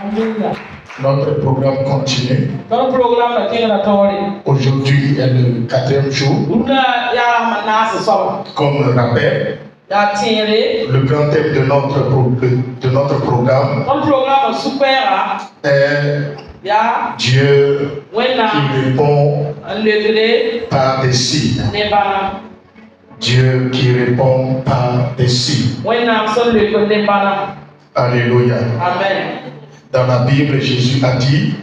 Amen. Notre programme continue. Notre programme Aujourd'hui est le 4e jour. Comme rappel, le grand thème de notre programme est Dieu qui répond par des signes. Dieu qui répond par des signes. Alléluia. Amen. Dans la Bible, Jésus a dit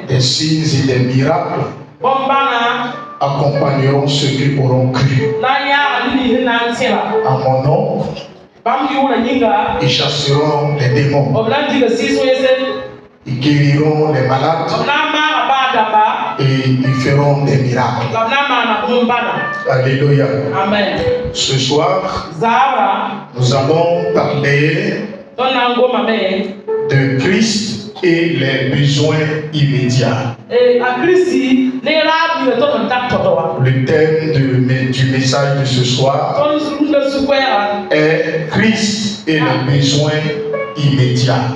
des signes et des miracles accompagneront ceux qui auront cru. À mon nom, ils chasseront les démons. Ils guériront les malades et ils feront des miracles. Alléluia. Amen. Ce soir, nous allons parler de Christ et les besoins immédiats. Le thème du message de ce soir est Christ et les besoins immédiats.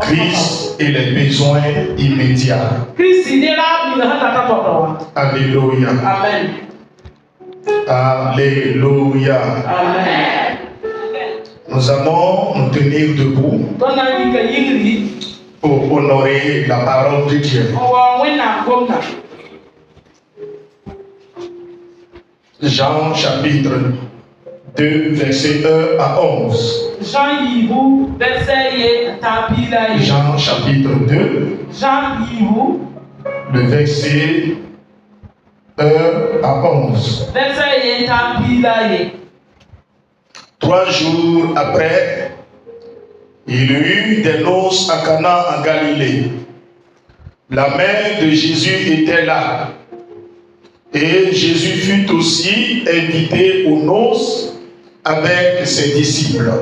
Christ et les besoins immédiats. Alléluia. Amen. Alléluia. Amen. Nous allons nous tenir debout pour honorer la parole de Dieu. Jean chapitre 2, verset 1 à 11. Jean chapitre 2, le verset 1 à 11. 3 jours après, il y eut des noces à Cana en Galilée. La mère de Jésus était là. Et Jésus fut aussi invité aux noces avec ses disciples.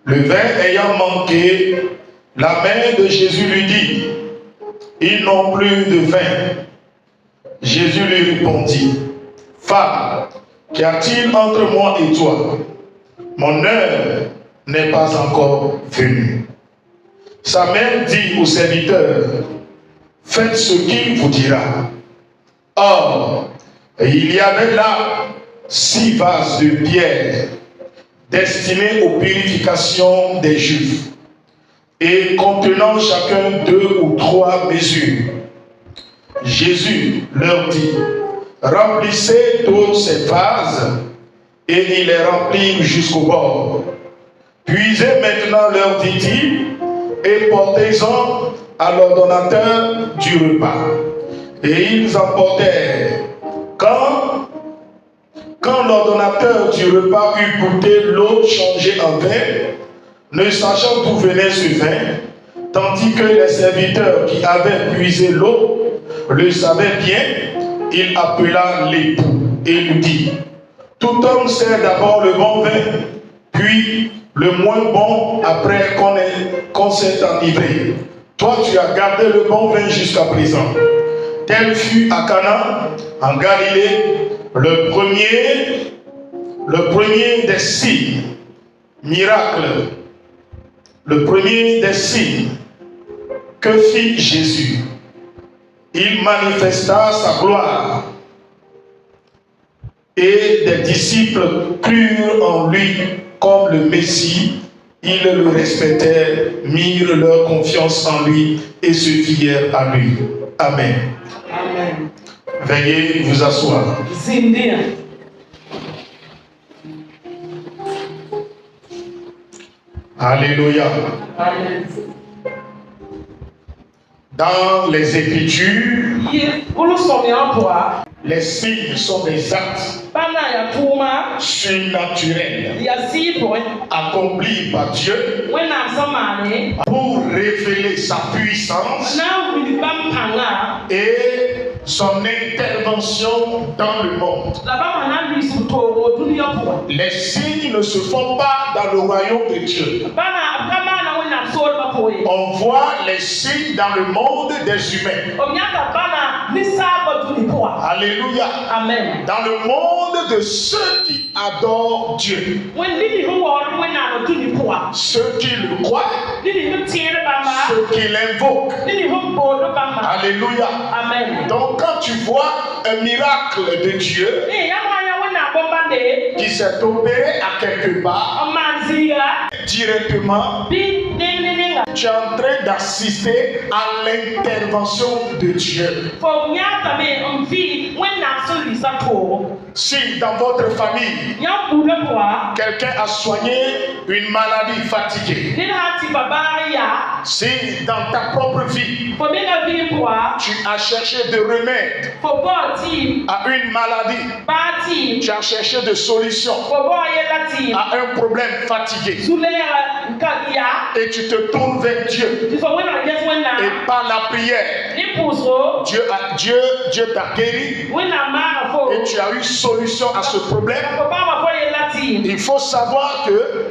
Le vin ayant manqué, la mère de Jésus lui dit, « Ils n'ont plus de vin. » Jésus lui répondit, « Femme, qu'y a-t-il entre moi et toi? Mon heure n'est pas encore venue. » Sa mère dit aux serviteurs, « Faites ce qu'il vous dira. » Or, il y avait là 6 vases de pierre destinés aux purifications des Juifs et contenant chacun 2 ou 3 mesures. Jésus leur dit, « Remplissez tous ces vases. » Et ils les remplirent jusqu'au bord. « Puisez maintenant, leur dit-il, et portez-en à l'ordonnateur du repas. » Et ils emportèrent. Quand l'ordonnateur du repas eut goûté l'eau changée en vin, ne sachant d'où venait ce vin, tandis que les serviteurs qui avaient puisé l'eau le savaient bien, il appela l'époux et lui dit, « Tout homme sert d'abord le bon vin, puis le moins bon après qu'on s'est enivré. Toi, tu as gardé le bon vin jusqu'à présent. » Tel fut à Cana, en Galilée, le premier des signes, miracles, le premier des signes que fit Jésus. Il manifesta sa gloire et des disciples crurent en lui comme le Messie. Ils le respectèrent, mirent leur confiance en lui et se fièrent à lui. Amen. Amen. Veuillez vous asseoir. Alléluia. Amen. Dans les Écritures, les signes sont des actes surnaturels accomplis par Dieu pour révéler sa puissance et son intervention dans le monde. Les signes ne se font pas dans le royaume de Dieu. On voit les signes dans le monde des humains. Alléluia. Amen. Dans le monde de ceux qui adorent Dieu. Ceux qui le croient. Ceux qui l'invoquent. Alléluia. Amen. Donc quand tu vois un miracle de Dieu qui s'est opéré à quelque part, directement, tu es en train d'assister à l'intervention de Dieu. Si dans votre famille, quelqu'un a soigné une maladie fatiguée, si dans ta propre vie, tu as cherché de remède à une maladie, tu as cherché de solution à un problème fatigué, et tu te tournes vers Dieu, et par la prière, Dieu t'a guéri, et tu as eu solution à ce problème. Il faut savoir que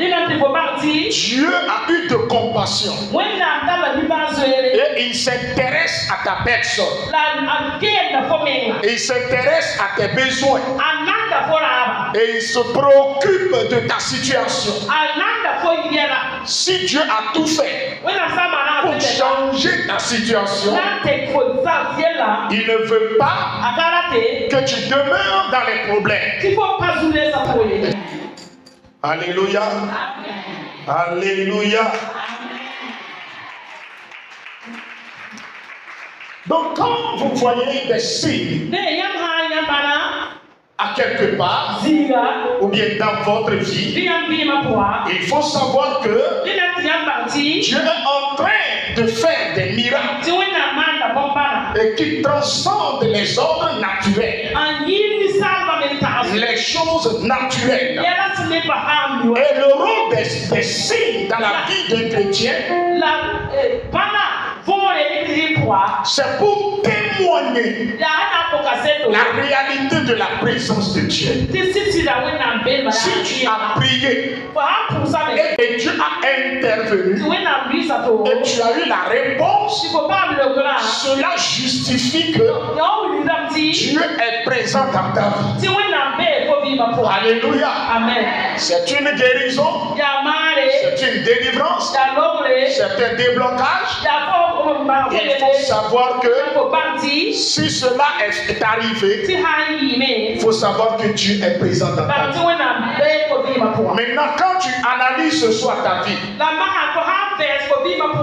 Dieu a eu de compassion et il s'intéresse à ta personne, et il s'intéresse à tes besoins, et il se préoccupe de ta situation. Si Dieu a tout fait pour changer ta situation, il ne veut pas que tu demeures dans les problèmes. Alléluia. Alléluia. Donc quand vous voyez des signes à quelque part, ou bien dans votre vie, il faut savoir que Dieu est en train de faire des miracles et qui transcendent les ordres naturels, les choses naturelles. Et le rôle des signes dans la vie d'un chrétien, c'est pour témoigner la réalité de la présence de Dieu. Si tu as prié et Dieu a intervenu et tu as eu la réponse, cela justifie que Dieu est présent dans ta vie. Alléluia. C'est une guérison, c'est une délivrance, c'est un déblocage. Il faut savoir que si cela est arrivé, il faut savoir que Dieu est présent dans ta vie. Maintenant, quand tu analyses ce soir ta vie,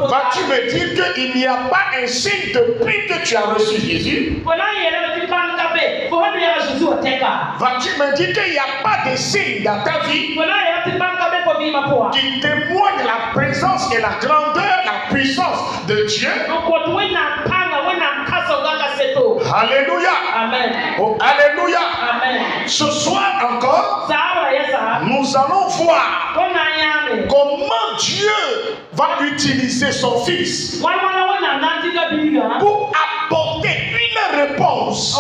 vas-tu me dire qu'il n'y a pas un signe depuis que tu as reçu Jésus? Vas-tu me dire qu'il n'y a pas de signe dans ta vie qui témoigne la présence et la grandeur, la puissance de Dieu? Alléluia. Amen. Oh, alléluia. Amen. Ce soir encore, nous allons voir comment Dieu va utiliser son Fils pour apporter une réponse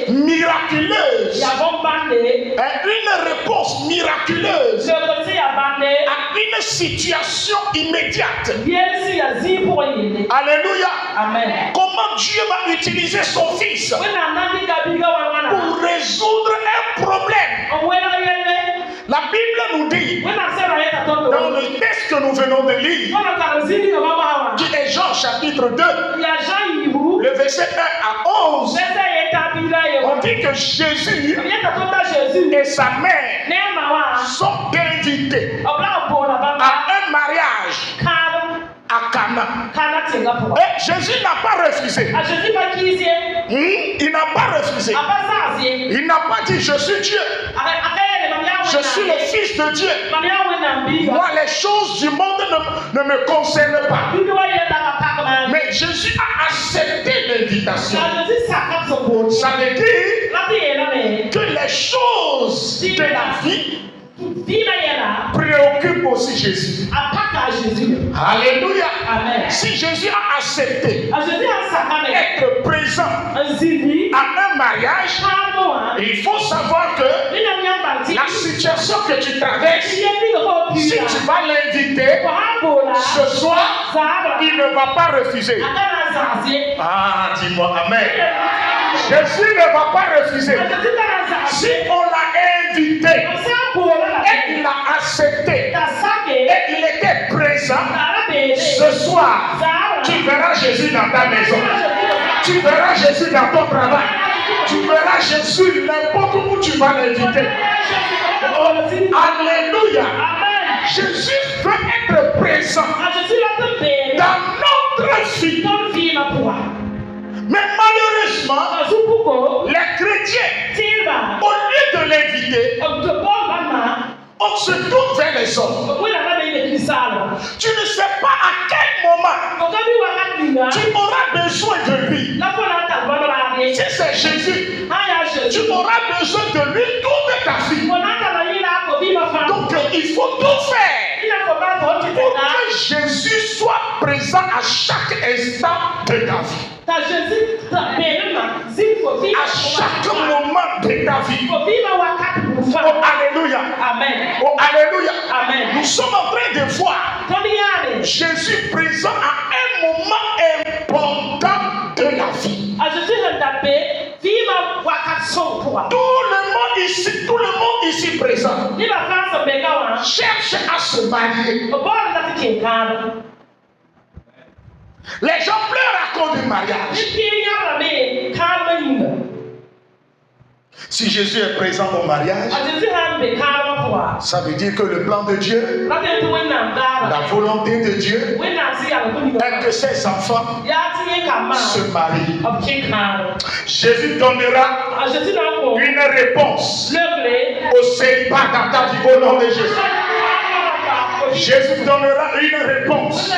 miraculeuse, une réponse miraculeuse à une situation immédiate. Alléluia. Amen. Comment Dieu va utiliser son Fils pour résoudre un problème. La Bible nous dit, dans le texte que nous venons de lire, qui est Jean chapitre 2, le verset 1 à 11, on dit que Jésus et sa mère sont invités à un mariage à Cana. Et Jésus n'a pas refusé. Il n'a pas refusé. Il n'a pas dit je suis Dieu. Je suis le Fils de Dieu. Moi, les choses du monde ne me concernent pas. Mais Jésus a accepté l'invitation. Ça veut dire que les choses de la vie préoccupent aussi Jésus. Alléluia. Amen. Si Jésus a accepté être présent à un mariage, Il faut savoir que la situation que tu traverses, si tu vas l'inviter ce soir, il ne va pas refuser. Ah, dis-moi Amen. Jésus ne va pas refuser. Si on l'a invité et il a accepté et il était présent, ce soir, tu verras Jésus dans ta maison. Tu verras Jésus dans ton travail. Tu verras Jésus n'importe où tu vas l'inviter. Oh, alléluia. Jésus veut être présent dans notre vie. Mais malheureusement, les chrétiens, au lieu de l'inviter, on se tourne vers les hommes. Tu ne sais pas à quel moment tu auras besoin de lui. Si c'est Jésus, tu auras besoin de lui toute ta vie. Donc il faut tout faire pour que Jésus soit présent à chaque instant de ta vie. À chaque moment de ta vie. Oh, alléluia. Amen. Oh, alléluia. Amen. Nous sommes en train de voir Jésus présent à un moment important de la vie. Tout le monde ici présent cherche à se marier. Les gens pleurent à cause du mariage. Si Jésus est présent au mariage, ça veut dire que le plan de Dieu, la volonté de Dieu, est que ses enfants se marient. Jésus donnera une réponse au célibat dans ta vie au nom de Jésus. Jésus donnera une réponse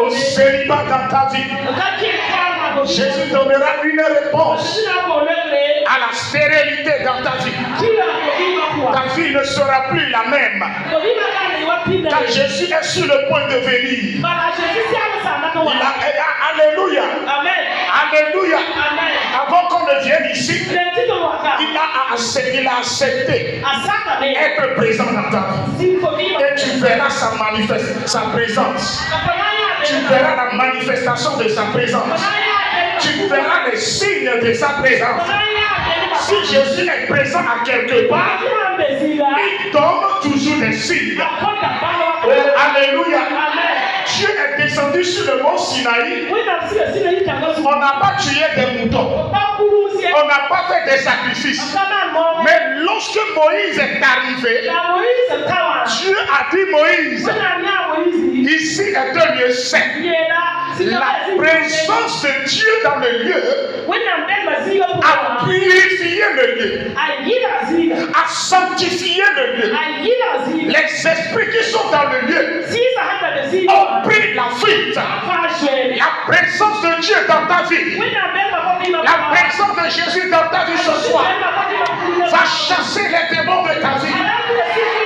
au célibat dans ta vie. Jésus donnera une réponse à la stérilité dans ta vie. Ta vie ne sera plus la même. Car Jésus est sur le point de venir. Alléluia. Alléluia. Avant qu'on ne vienne ici, il a accepté être présent dans ta vie. Et tu verras sa présence. Tu verras la manifestation de sa présence. Tu verras les signes de sa présence. Si Jésus est présent à quelque part, il donne toujours des signes. Oh, alléluia. Dieu est descendu sur le mont Sinaï. On n'a pas tué des moutons. On n'a pas fait des sacrifices. Mais lorsque Moïse est arrivé, Dieu a dit Moïse, ici est un lieu saint. La présence de Dieu dans le lieu a purifié le lieu, a sanctifié le lieu. Les esprits qui sont dans le lieu ont pris la fuite. La présence de Dieu dans ta vie, la présence de Jésus dans ta vie ce soir va chasser les démons de ta vie,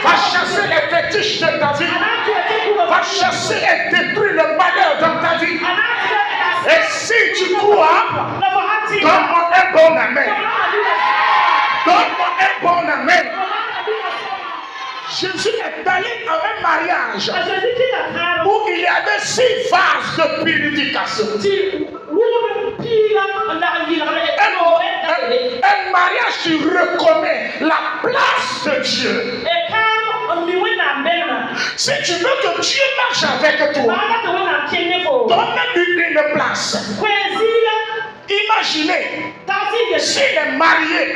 va chasser les fétiches de ta vie, va chasser et détruire le malheur dans ta vie. Et si tu crois, donne-moi un bon amen. Donne-moi un bon amen. Jésus est allé à un mariage où il y avait 6 phases de purification. Un mariage qui reconnaît la place de Dieu. Si tu veux que Dieu marche avec toi, donne-lui une place. Imaginez si les mariés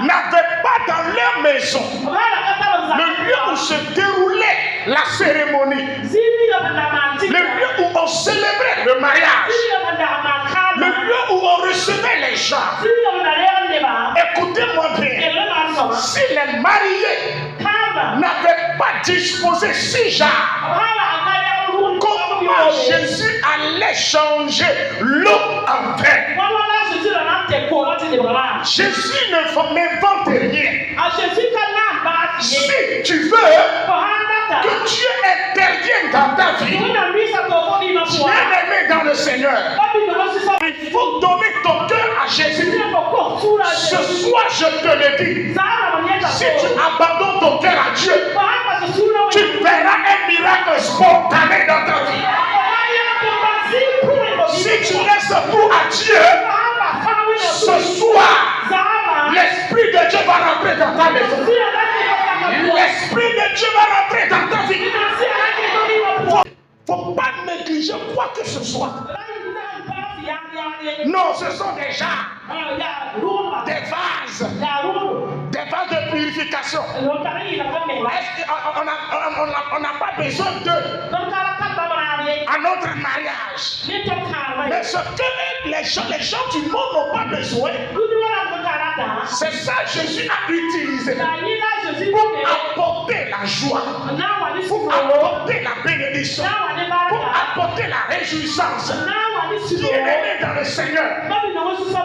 n'avaient pas dans leur maison le lieu où se déroulait la cérémonie, le lieu où on célébrait le mariage, le lieu où on recevait les gens. Écoutez-moi bien, si les mariés n'avaient pas disposé si gens, comment Jésus allait changer l'eau en vin? Jésus n'invente rien. Si tu veux que Dieu intervienne dans ta vie, bien-aimé dans le Seigneur, il faut donner ton cœur à Jésus. Ce Toi, je te le dis, si tu abandonnes ton cœur à Dieu, tu verras un miracle spontané dans ta vie. Si tu laisses tout à Dieu, ce soir, l'Esprit de Dieu va rentrer dans ta maison. L'Esprit de Dieu va rentrer dans ta vie. Faut pas négliger quoi que ce soit. Non, ce sont des jarres, des vases de purification. On n'a pas besoin d'eux à notre mariage. Mais ce que les gens du monde n'ont pas besoin, c'est ça que Jésus a utilisé pour apporter la joie, pour apporter la bénédiction, pour apporter la réjouissance. Bien-aimé dans le Seigneur,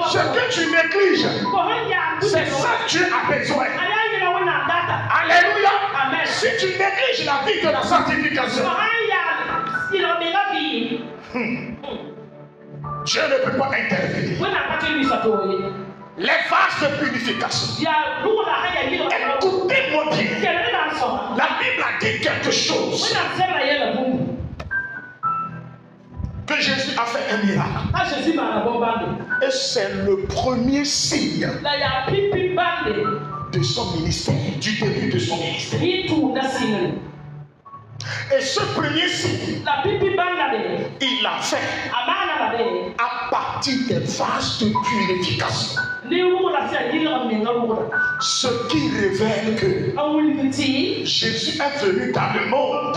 ce que tu négliges, c'est ça que Dieu a besoin. Alléluia. Si tu négliges la vie de la sanctification, Dieu ne peut pas intervenir. Les vases de purification. Écoutez-moi bien. La Bible a dit quelque chose. Que Jésus a fait un miracle. Et c'est le premier signe de son ministère, du début de son ministère. Et ce premier signe, il l'a fait à partir des vases de purification. Ce qui révèle que Jésus est venu dans le monde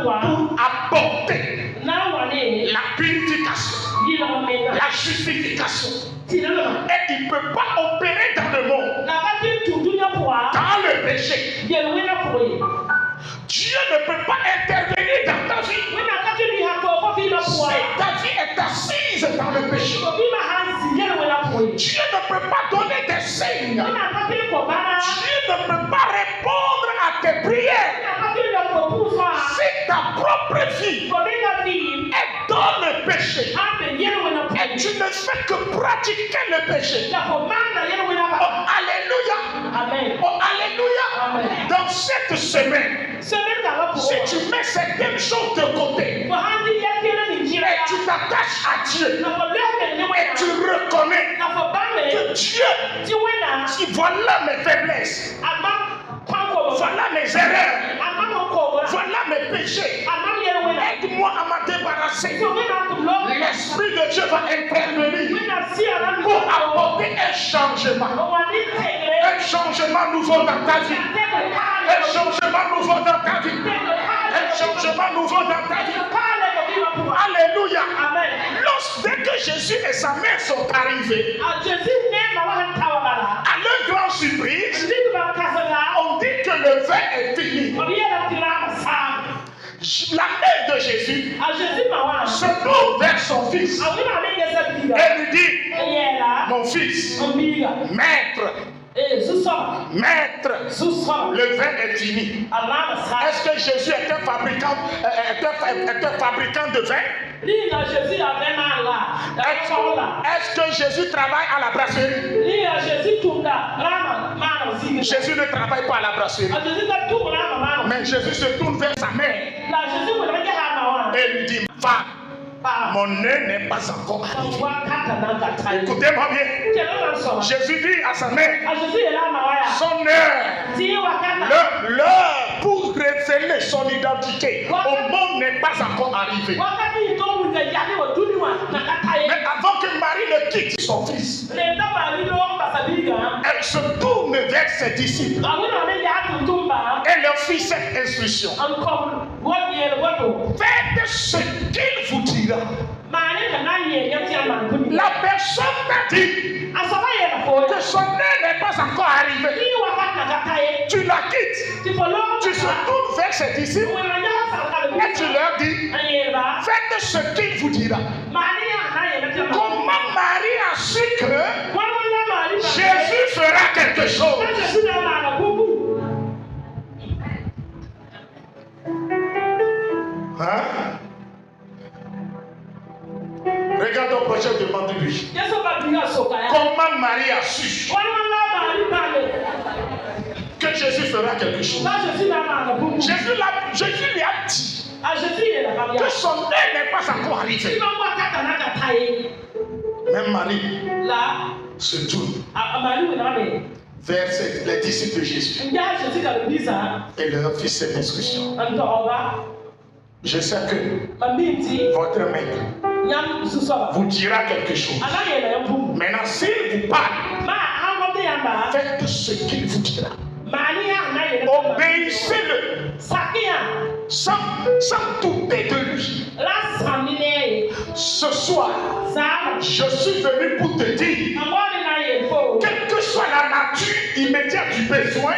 pour apporter la purification, la justification. Et il ne peut pas opérer dans le monde dans le péché. Dieu ne peut pas intervenir dans ta vie si ta vie est assise dans le péché. Dieu ne peut pas donner des signes. Dieu ne peut pas répondre à tes prières si ta propre vie est dans le péché et tu ne fais que pratiquer le péché. Oh, alléluia. Amen. Oh, alléluia. Amen. Dans cette semaine, si tu mets certaines choses de côté et tu t'attaches à Dieu et tu reconnais que Dieu, voilà mes faiblesses, voilà mes erreurs, voilà mes péchés, aide-moi à m'en débarrasser. L'Esprit de Dieu va intervenir pour apporter un changement nouveau dans ta vie, un changement nouveau dans ta vie, un changement nouveau dans ta vie. Alléluia. Dès que Jésus et sa mère sont arrivés, à leur grande surprise, on dit que le vin est fini. La mère de Jésus se tourne vers son fils et lui dit: mon fils, maître, le vin est fini. Est-ce que Jésus était fabricant de vin? Est-ce que Jésus travaille à la brasserie? Jésus ne travaille pas à la brasserie. Mais Jésus se tourne vers sa mère et lui dit: femme, mon nez n'est pas encore arrivé. Écoutez-moi bien. Jésus dit à sa mère: son heure, l'heure pour révéler son identité au monde n'est pas encore arrivée. Mais avant que Marie ne quitte son fils, elle se tourne vers ses disciples et leur fit cette instruction: faites ce qu'il vous dira. La personne t'a dit que son heure n'est pas encore arrivée. Tu la quittes, tu se tournes vers ses disciples et tu leur dis: faites ce qu'il vous dira. Comment Marie a su que Jésus fera quelque chose? Hein? Regarde ton prochain. je demande-lui. Comment Marie a su que Jésus fera quelque chose? Jésus lui a dit que son heure n'est pas encore arrivée. Même Marie se tourne vers les disciples de Jésus et leur fit cette discussion. Je sais que votre maître vous dira quelque chose. Maintenant, s'il vous parle, faites ce qu'il vous dira. Obéissez-le sans douter de lui. Ce soir, je suis venu pour te dire, quelle que soit la nature immédiate du besoin,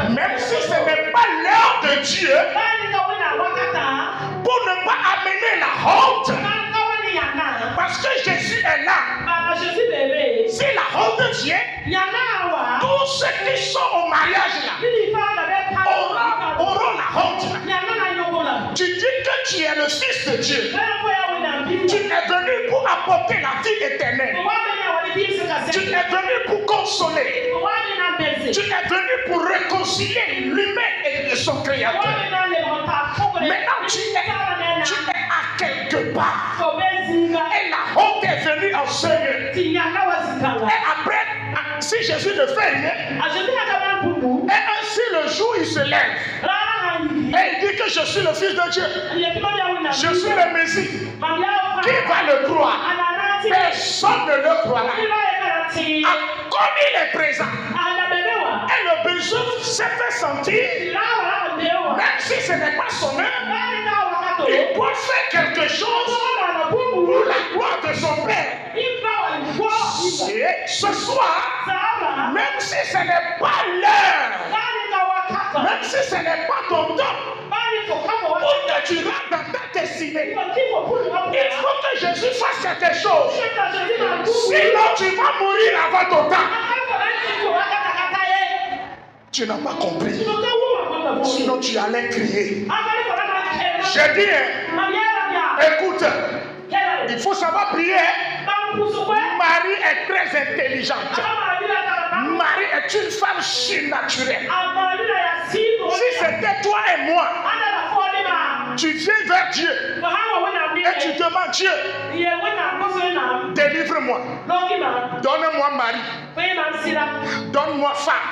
même si ce n'est pas l'heure de Dieu, pour ne pas amener la honte, parce que Jésus est là. Si la honte vient, tous ceux qui sont au mariage là auront la honte là. Tu dis que tu es le Fils de Dieu. Tu es venu pour apporter la vie éternelle. Tu es venu pour consoler. Tu es venu pour réconcilier l'humain et son créateur. Maintenant tu es à quelque part. Et la honte est venue en Seigneur. Et après, si Jésus ne fait rien, et ainsi le jour il se lève, et il dit que je suis le Fils de Dieu, je suis le Messie, qui va le croire? Personne ne le croira. Comme il est présent, et le besoin s'est fait sentir, même si ce n'est pas son heure, il doit faire quelque chose pour la gloire de son Père. Et ce soir, même si ce n'est pas l'heure, même si ce n'est pas ton temps, pour que tu rentres dans ta destinée, il faut que Jésus fasse quelque chose. Sinon, tu vas mourir avant ton temps. Tu n'as pas compris. Sinon, tu allais crier. J'ai dit, écoute, il faut savoir prier. Marie est très intelligente. Marie est une femme surnaturelle. Si c'était toi et moi, tu viens vers Dieu et tu demandes Dieu, délivre-moi, donne-moi mari, donne-moi femme,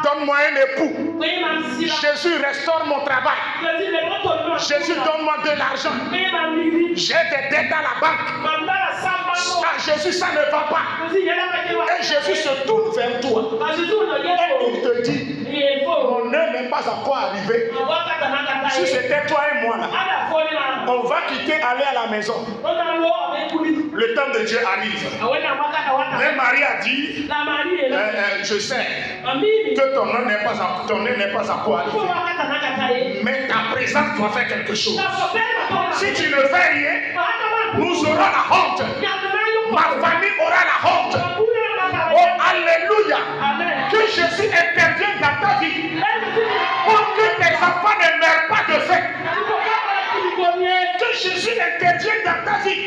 donne-moi un époux. Jésus, restaure mon travail. Jésus, donne-moi de l'argent. J'ai des dettes à la banque. Ah, Jésus, ça ne va pas. Et Jésus se tourne vers toi et il te dit, mon heure n'est pas encore arrivée. Si c'était toi et moi là, on va quitter, aller à la maison. Le temps de Dieu arrive. Mais Marie a dit, je sais que ton heure n'est pas encore arrivée. Mais ta présence doit faire quelque chose. Si tu ne fais rien, nous aurons la honte. Ma famille aura la honte. Oh, alléluia. Que Jésus intervienne dans ta vie pour que tes enfants ne meurent pas de faim. Que Jésus intervienne dans ta vie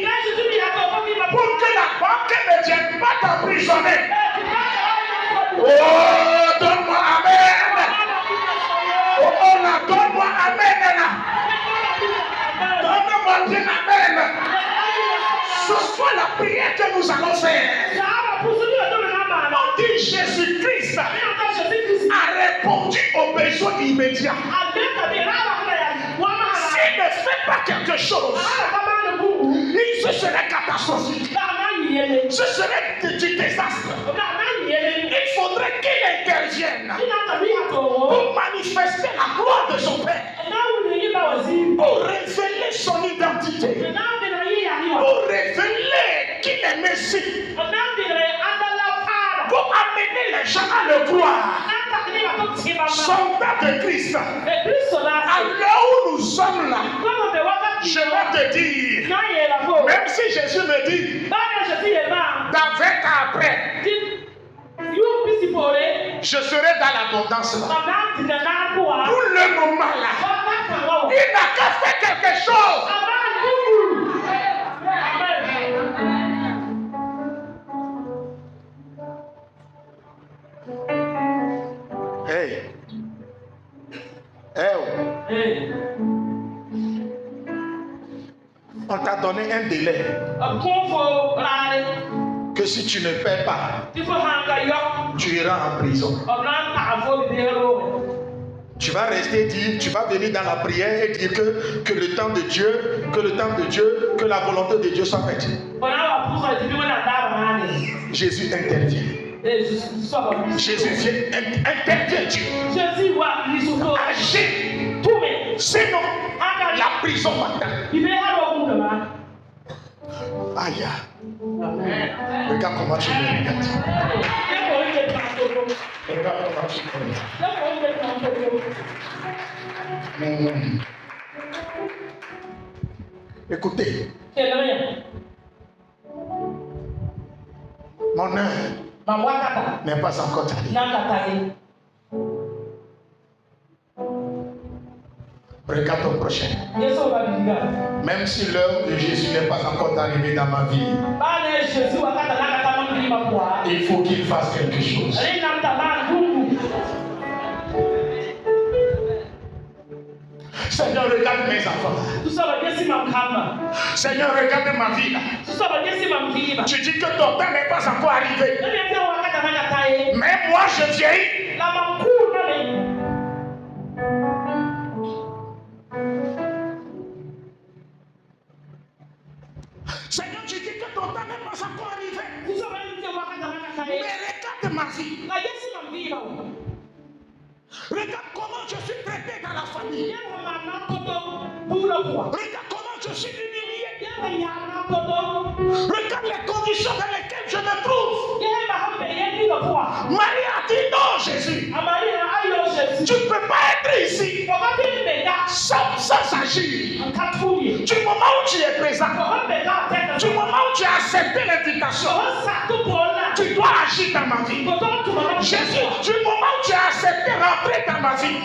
pour que la banque ne vienne pas t'emprisonner. Oh, donne-moi amen. Oh, là, donne-moi amen. Donne-moi bien amen. Ce soit la prière que nous allons faire. On dit Jésus-Christ a répondu aux besoins immédiats. S'il ne fait pas quelque chose, ce serait catastrophique. Ce serait du désastre. Il faudrait qu'il intervienne pour manifester la gloire de son Père, pour révéler son identité, pour révéler qu'il est Messie, pour amener les gens à le croire. Soldat de Christ, à l'heure où nous sommes là, je vais te dire, même si Jésus me dit, d'avec après, je serai dans l'abondance là. Pour le moment là, il n'a qu'à faire quelque chose. t'a donné un délai que si tu ne paies pas, tu iras en prison. Tu vas rester dire, tu vas venir dans la prière et dire que le temps de Dieu, que la volonté de Dieu soit faite. Jésus intervient. Jésus vient intervient Dieu. Agis. Sinon, la prison m'attend. Aïe. Regarde comment tu me regardes. Regarde comment tu me regardes. Écoutez. Mon heure n'est pas encore arrivée. Regarde ton prochain. Même si l'heure de Jésus n'est pas encore arrivée dans ma vie, il faut qu'il fasse quelque chose. Seigneur, regarde mes enfants. Seigneur, regarde ma vie. Tu dis que ton temps n'est pas encore arrivé. Mais moi, je vieillis. Seigneur, tu dis que ton temps n'est pas encore arrivé. Mais regarde ma vie. Regarde comment je suis traité dans la famille. Regarde comment je suis humilié. Regarde les conditions dans lesquelles je me trouve. Marie a dit non, Jésus. Tu ne peux pas être ici sans agir. Du moment où tu es présent, du moment où tu as accepté l'invitation, tu dois agir dans ma vie. Jésus, du moment où tu as accepté rentrer dans ma vie,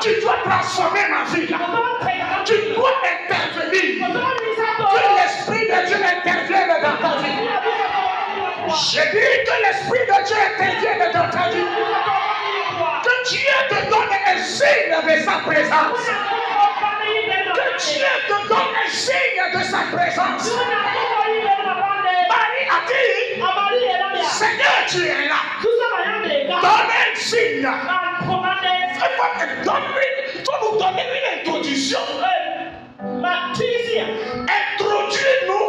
tu dois transformer ma vie. Tu dois intervenir. Que l'Esprit de Dieu intervienne dans ta vie. J'ai dit que l'Esprit de Dieu intervienne dans ta vie. Que Dieu te donne un signe de sa présence. Que Dieu te donne un signe de sa présence. Marie a dit, Seigneur, tu es là. Donne un signe. Il faut nous donner une introduction. Introduis-nous.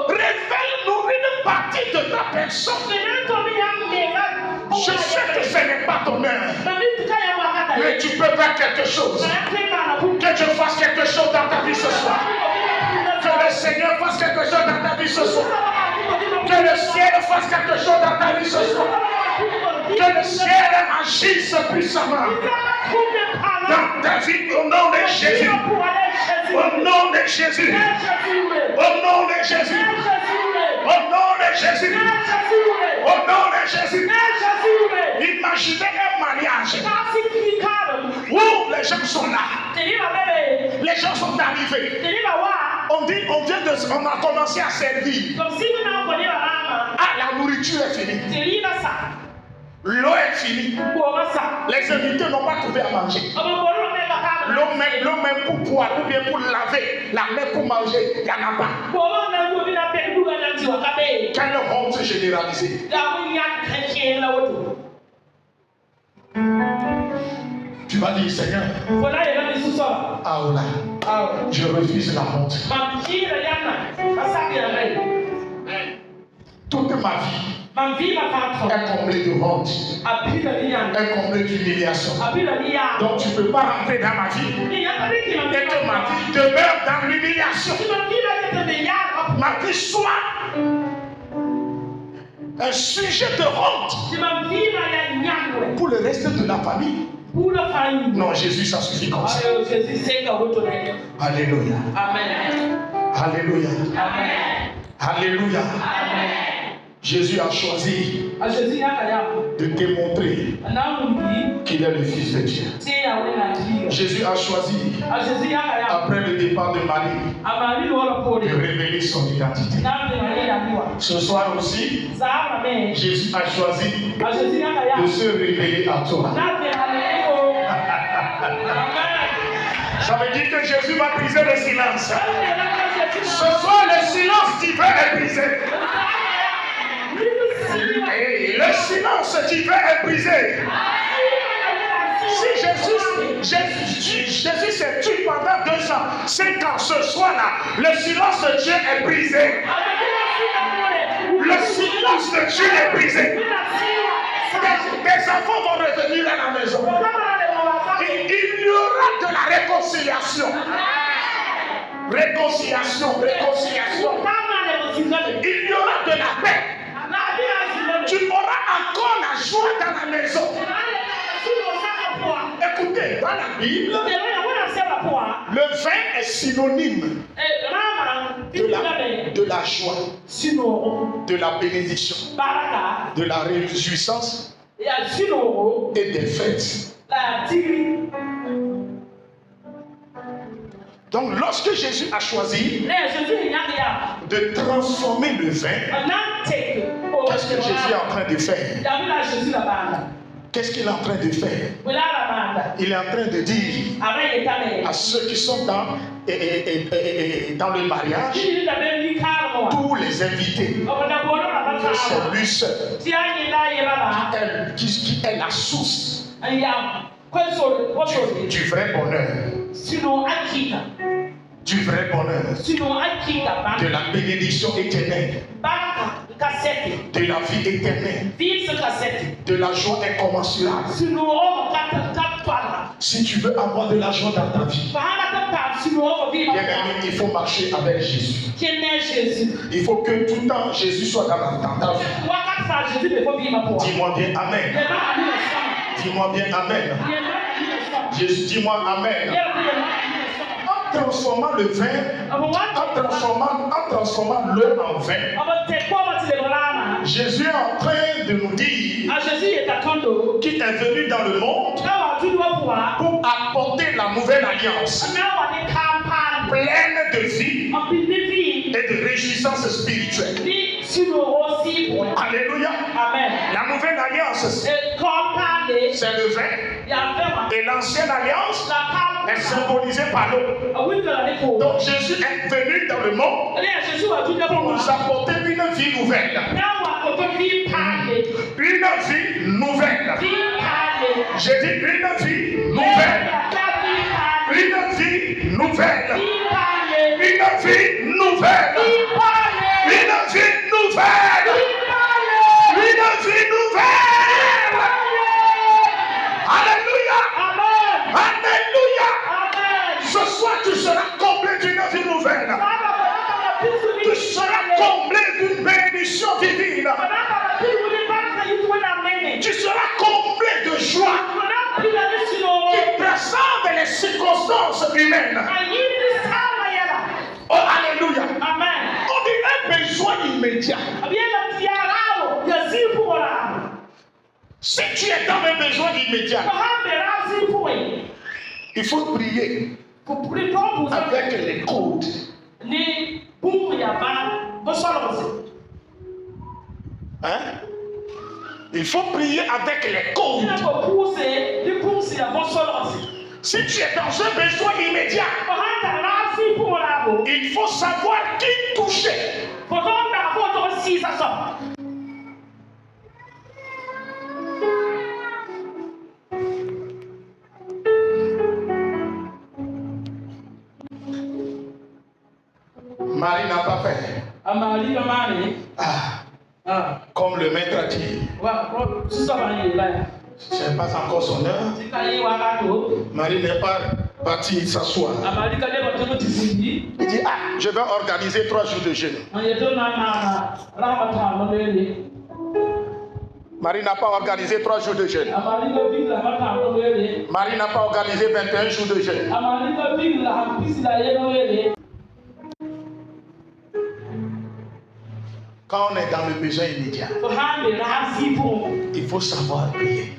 Révèle-nous une partie de ta personne. Je sais que ce n'est pas ton heure. Mais tu peux faire quelque chose. Que Dieu fasse quelque chose dans ta vie ce soir. Que le Seigneur fasse quelque chose dans ta vie ce soir. Que le ciel fasse quelque chose dans ta vie ce soir. Que le ciel agisse puissamment dans ta vie au nom de Jésus. Au nom de Jésus. Au nom de Jésus. Au nom de Jésus. Au nom de Jésus. Imaginez un mariage où les gens sont là. Les gens sont arrivés. On a commencé à servir. Ah, la nourriture est finie. L'eau est finie. Les invités n'ont pas trouvé à manger. L'eau même pour boire ou bien pour laver, la main pour manger, il n'y en a pas. Quelle honte généralisée. Tu vas dire, Seigneur, je refuse la honte. Toute ma vie est comblée de honte, est comblée d'humiliation. Donc tu ne peux pas rentrer dans ma vie et que ma vie demeure dans l'humiliation. Ma vie soit un sujet de honte pour le reste de la famille. Non, Jésus, ça suffit comme ça. Alléluia. Amen. Alléluia. Amen. Alléluia. Amen. Jésus a choisi de démontrer qu'il est le Fils de Dieu. Jésus a choisi, après le départ de Marie, de révéler son identité. Ce soir aussi, Jésus a choisi de se révéler à toi. Ça veut dire que Jésus va briser le silence. Ce soir, le silence divin est brisé. Et le silence divin est brisé. Si Jésus s'est tué pendant 2 ans, 5 ans, ce soir-là, le silence de Dieu est brisé. Le silence de Dieu est brisé. Des enfants vont revenir à la maison. Il y aura de la réconciliation. Réconciliation. Il y aura de la paix. Tu auras encore la joie dans la maison. Écoutez, dans la Bible, le vin est synonyme de la joie, de la bénédiction, de la réjouissance et des fêtes. Donc lorsque Jésus a choisi de transformer le vin, qu'est-ce que Jésus est en train de faire? Qu'est-ce qu'il est en train de faire? Il est en train de dire à ceux qui sont dans le mariage, tous les invités, que c'est lui seul qui est la source du vrai bonheur. Du vrai bonheur, de la bénédiction éternelle, de la vie éternelle, de la joie incommensurable. Si tu veux avoir de la joie dans ta vie, il faut marcher avec Jésus. Il faut que tout le temps Jésus soit dans ta vie. Dis-moi bien Amen. Dis-moi bien Amen. Jésus, dis-moi Amen. En transformant le vin, en transformant l'eau en vin, Jésus est en train de nous dire qu'il est venu dans le monde pour apporter la nouvelle alliance pleine de vie et de réjouissance spirituelle. Alléluia. Amen. La nouvelle alliance, c'est le vin. Et l'ancienne alliance est symbolisée par l'eau. Donc Jésus est venu dans le monde pour nous apporter une vie nouvelle. Une vie nouvelle. J'ai dit une vie nouvelle. Une vie nouvelle. Une vie nouvelle. Une vie nouvelle. Une vie nouvelle. Alléluia. Alléluia. Ce soir tu seras comblé d'une vie nouvelle. Tu seras comblé d'une bénédiction divine. Tu seras comblé de joie qui transcende les circonstances humaines. Oh, alléluia. Amen. On dit un besoin immédiat. Si tu es dans un besoin immédiat, il faut prier avec les codes. Hein? Il faut prier avec les codes. Si tu es dans un besoin immédiat, il faut savoir qui toucher. Marie n'a pas fait. Comme le maître a dit. Ce n'est pas encore son heure. Marie n'est pas partie s'asseoir. Il dit, je vais organiser 3 jours de jeûne. Marie n'a pas organisé 3 jours de jeûne. Marie n'a pas organisé 21 jours de jeûne. Quand on est dans le besoin immédiat, il faut savoir prier.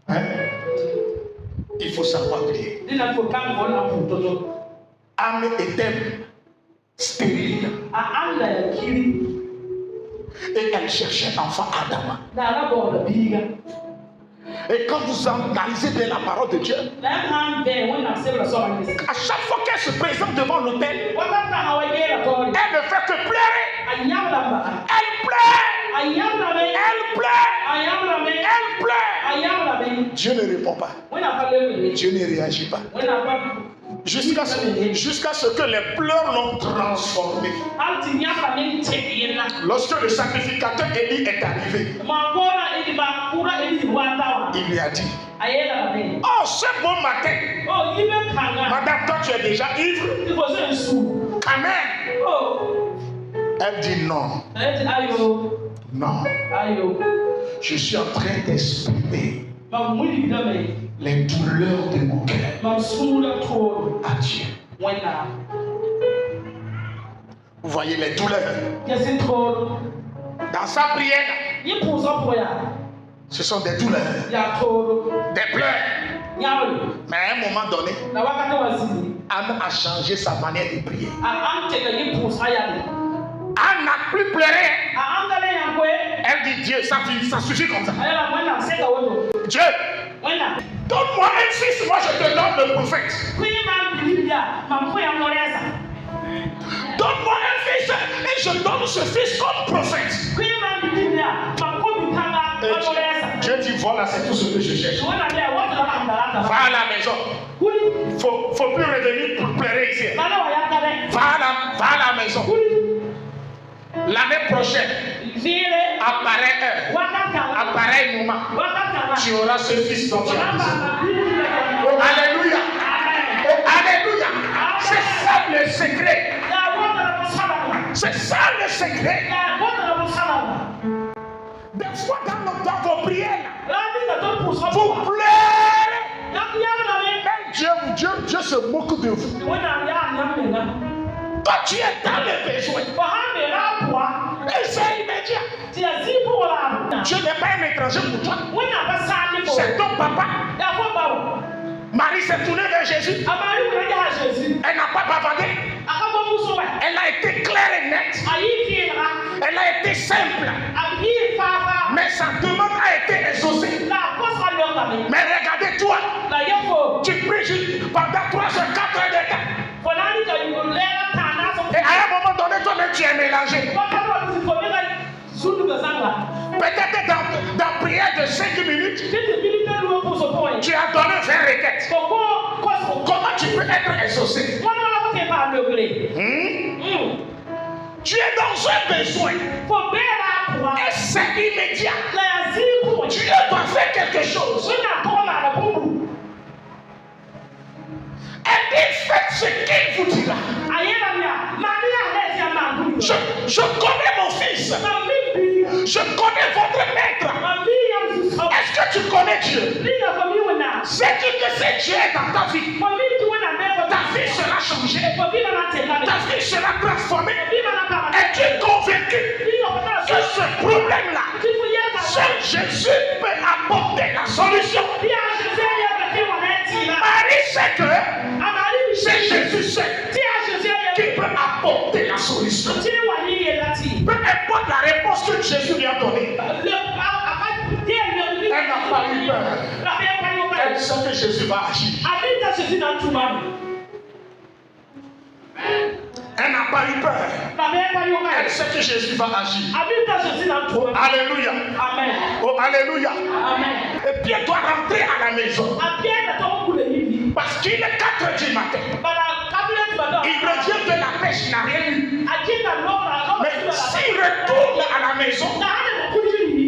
Hein? Il faut savoir prier. Âme et thème stérile. Et elle cherchait l'enfant Adam. Na la bo da biga. Et quand vous analysez bien la parole de Dieu, La han be wona se la so ma. à chaque fois qu'elle se présente devant l'autel, Wata ta hawa ye la tori. elle ne fait que pleurer. Ayam la ba. Elle pleure. Ayam la be. Elle pleure. Ayam la be. Elle pleure. Ayam la be. Dieu ne répond pas. Wona pa le. Dieu ne réagit pas. Wona pa. Jusqu'à ce que les pleurs l'ont transformé. Alti nyama ni teki na. Lorsque le sacrificateur Élie est arrivé, Ma bona ili ba kura ili wata. il lui a dit, Ayela la be. oh, ce beau matin, Oh, ibe kanga. madame, toi tu es déjà ivre. Il faut se sou. Amen. Oh. Elle dit non, Ayo. non. Ayo. Je suis en train d'exprimer Ma muli dame. les douleurs de mon cœur Ma sula to. à Dieu. Wena. Vous voyez les douleurs. Yesi to. Dans sa prière, Yi puso poya. ce sont des douleurs, Ya to. des pleurs. Nyawo. Mais à un moment donné, Na wakati wasini. Anne a changé sa manière de prier. A ante ka yi puso ayale. Anne n'a plus pleuré. A ante le yankwe. Elle dit Dieu, ça suffit comme ça. Ayala wena seka woto. Dieu, Wena. donne-moi un fils, moi je te donne le prophète. Kuyi ma bilibia. Ma mpoya moreza. Donne-moi un fils et je donne ce fils comme prophète. Kuyi ma bilibia. Ma mpoya bitanga. Et Moreza. Dieu dit voilà, c'est tout ce que je cherche. Wena le woto la andalata. Va à la maison. Kuli. Faut plus revenir pour pleurer ici. Bana wa yakale. Va à la maison. Kuli. L'année prochaine, Vire. apparaît heure, Wakata. apparaît moment. Wakata. Tu auras ce fils dont tu as besoin. Amen. Oh, alléluia. Oh, alléluia. C'est ça le secret. C'est ça le secret. Des fois dans vos prières, vous pleurez. Mais Dieu se moque de vous. Quand tu es dans les besoins, et c'est immédiat. Dieu n'est pas un étranger pour toi. C'est ton papa. Marie s'est tournée vers Jésus. Elle n'a pas bavardé. Elle a été claire et nette. Elle a été simple. Mais sa demande a été exaucée. Mais regardez toi. Tu pries juste pendant 3 heures, 4 heures de temps. Et à un moment donné, toi-même tu es mélangé. Peut-être dans prière de 5 minutes, tu as donné 20 requêtes. Comment tu peux être exaucé? Tu es dans un besoin. Et c'est immédiat. Dieu doit faire quelque chose. Elle dit faites ce qu'il vous dira. Je connais mon fils. Je connais votre maître. Est-ce que tu connais Dieu? Sais-tu que si Dieu est dans ta vie, ta vie sera changée, ta vie sera transformée. Es-tu convaincu que ce problème-là, seul Jésus peut apporter la solution? Marie sait que c'est Jésus seul qui peut apporter la solution. Peu importe la réponse que Jésus lui a donnée, elle n'a pas eu peur. Elle sait que Jésus va agir. Elle n'a pas eu peur. Elle sait que Jésus va agir. Oh, alléluia. Oh, alléluia. Et Pierre doit rentrer à la maison. Parce qu'il est 4 heures du matin. Il revient de la pêche, il n'a rien eu. Mais s'il retourne à la maison,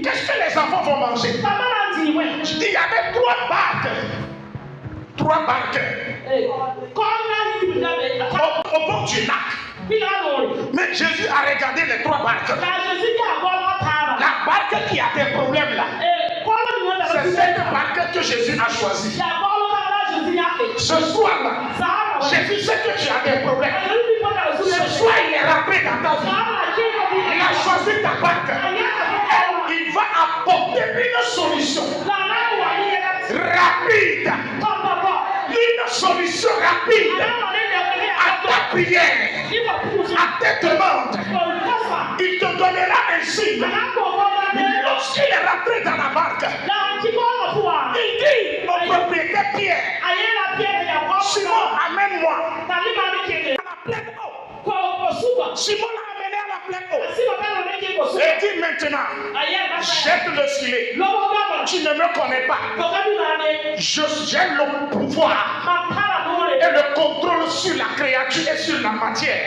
qu'est-ce que les enfants vont manger? Il y avait 3 barques. 3 barques. Au bord du lac. Mais Jésus a regardé les 3 barques. La barque qui a des problèmes là, c'est cette barque que Jésus a choisie. Ce soir-là, Jésus sait que tu as des problèmes. Ce soir, il est rappelé dans ta vie. Il a choisi ta barque. Il va apporter une solution rapide. Une solution rapide à ta prière, à tes demandes, il te donnera un signe. Lorsqu'il est rentré dans la barque, il dit au propriétaire Pierre, Simon, amène-moi à la pleine eau. Simon l'a amené à la pleine eau. Et dit maintenant, jette le filet. Tu ne me connais pas. J'ai le pouvoir et le contrôle sur la créature et sur la matière.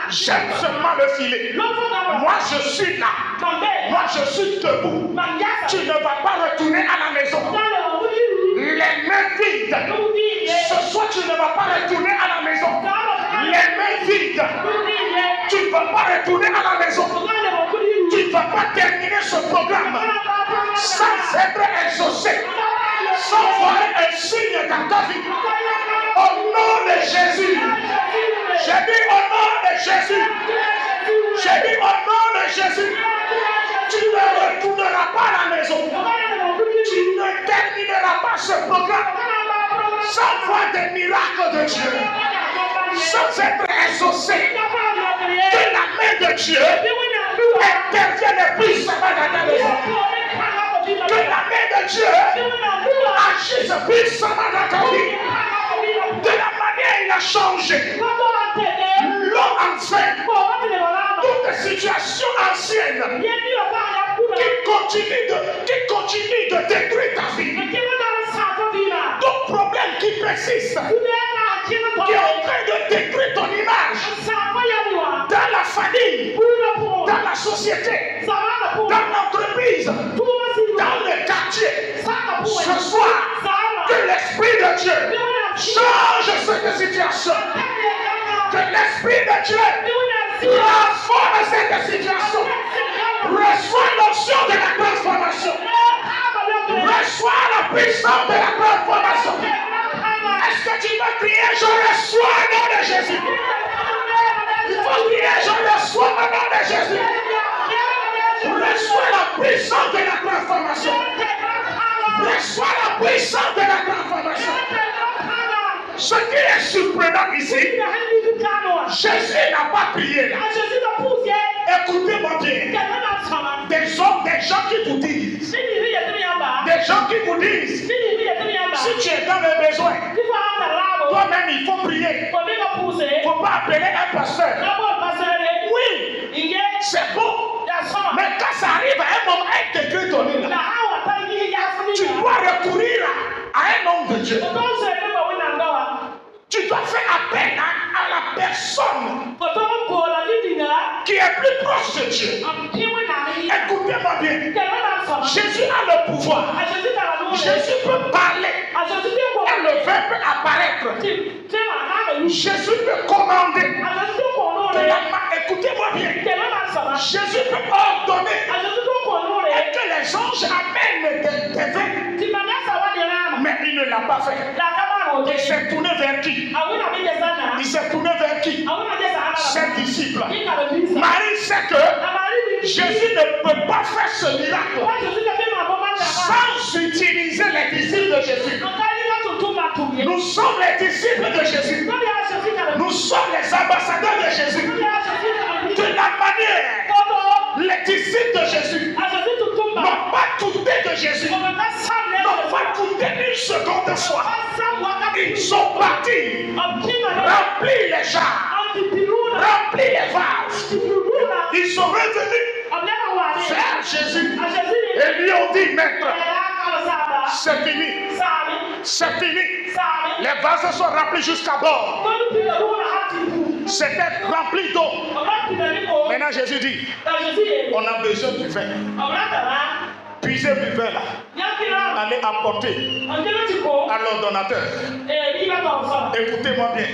J'aime seulement le filet. Moi je suis là. Moi je suis debout. Tu ne vas pas retourner à la maison les mains vides. Ce soir tu ne vas pas retourner à la maison les mains vides. Tu ne vas pas retourner à la maison. Tu ne vas pas terminer ce programme sans être exaucé, sans voir un signe dans ta vie. Au nom de Jésus. J'ai dit au nom de Jésus. J'ai dit au nom de Jésus. Tu ne retourneras pas à la maison. Tu ne termineras pas ce programme sans voir des miracles de Dieu, sans être exaucé. Que la main de Dieu intervienne puissamment dans ta maison. Que la main de Dieu agisse puissamment dans ta vie. De la manière il a changé. L'homme ancien, toutes les situations anciennes qui continuent de détruire ta vie. Tout problème qui persiste, qui est en train de détruire ton image dans la famille, dans la société, dans l'entreprise, dans le quartier. Ce soir, que l'Esprit de Dieu change cette situation. Que l'Esprit de Dieu transforme cette situation. Reçois l'option de la transformation. Reçois la puissance de la transformation. Est-ce que tu peux crier, je reçois au nom de Jésus? Il faut crier, je reçois au nom de Jésus. Reçois la puissance de la transformation. Reçois la puissance de la transformation. Ce qui est surprenant ici, Jésus n'a pas prié là. Écoutez-moi bien. Des hommes, des gens qui vous disent, si tu es dans le besoin, toi-même il faut prier. Il ne faut pas appeler un pasteur. Oui, c'est beau. Mais quand ça arrive à un moment intégré ton île, tu dois recourir à un homme de Dieu. Tu dois faire appel à la personne qui est plus proche de Dieu. Écoutez-moi bien. Jésus a le pouvoir. Jésus peut parler. Et le verbe peut apparaître. Jésus peut commander. Écoutez-moi bien. Jésus peut ordonner. Et que les anges amènent des vins. Mais il ne l'a pas fait. Il s'est tourné vers qui? Il s'est tourné vers qui? Ses disciples. Marie sait que Jésus ne peut pas faire ce miracle sans utiliser les disciples de Jésus. Nous sommes les disciples de Jésus. Nous sommes les ambassadeurs de Jésus. De la manière, les disciples de Jésus n'ont pas douté de Jésus, n'ont pas douté une seconde fois. Ils sont partis, remplis les jarres, remplis les vases. Ils sont revenus vers Jésus et lui ont dit, maître, c'est fini, c'est fini. Les vases sont remplis jusqu'à bord. C'était rempli d'eau. Maintenant Jésus dit, on a besoin du vin. Puisez du vin là. Allez apporter à l'ordonnateur. Écoutez-moi bien.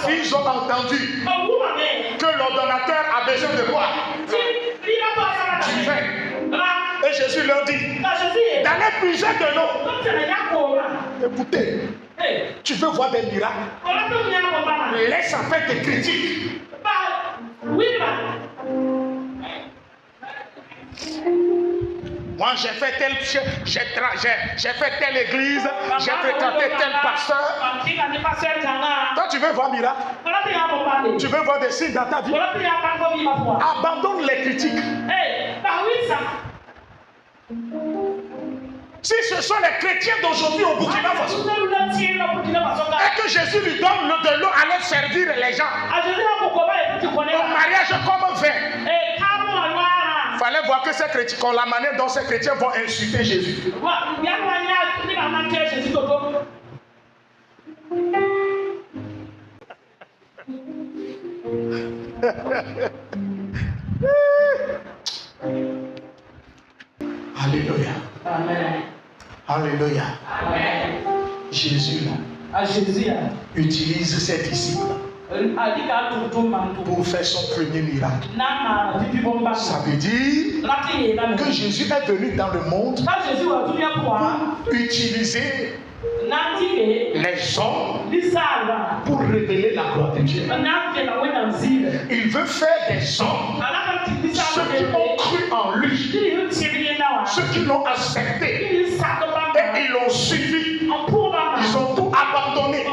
Ils ont entendu que l'ordonnateur a besoin de quoi? Du vin. Et Jésus leur dit, d'aller puiser de l'eau. Écoutez, tu veux voir des miracles? Laisse faire des critiques. Moi, j'ai fait telle église, j'ai fréquenté tel pasteur. Toi, tu veux voir miracle? Tu veux voir des signes dans ta vie? Abandonne les critiques. Si ce sont les chrétiens d'aujourd'hui au Burkina Faso et que Jésus lui donne de l'eau à leur servir les gens au mariage comme vin, il fallait voir que ces chrétiens, qu'on la manière dont ces chrétiens vont insulter Jésus. Alléluia. Amen. Alléluia. Amen. Jésus là utilise ses disciples pour faire son premier miracle. Ça veut dire que Jésus est venu dans le monde pour utiliser les hommes pour révéler la gloire de Dieu. Il veut faire des hommes, ceux qui ont cru en lui, ceux qui l'ont accepté et ils l'ont suivi. Ils ont tout abandonné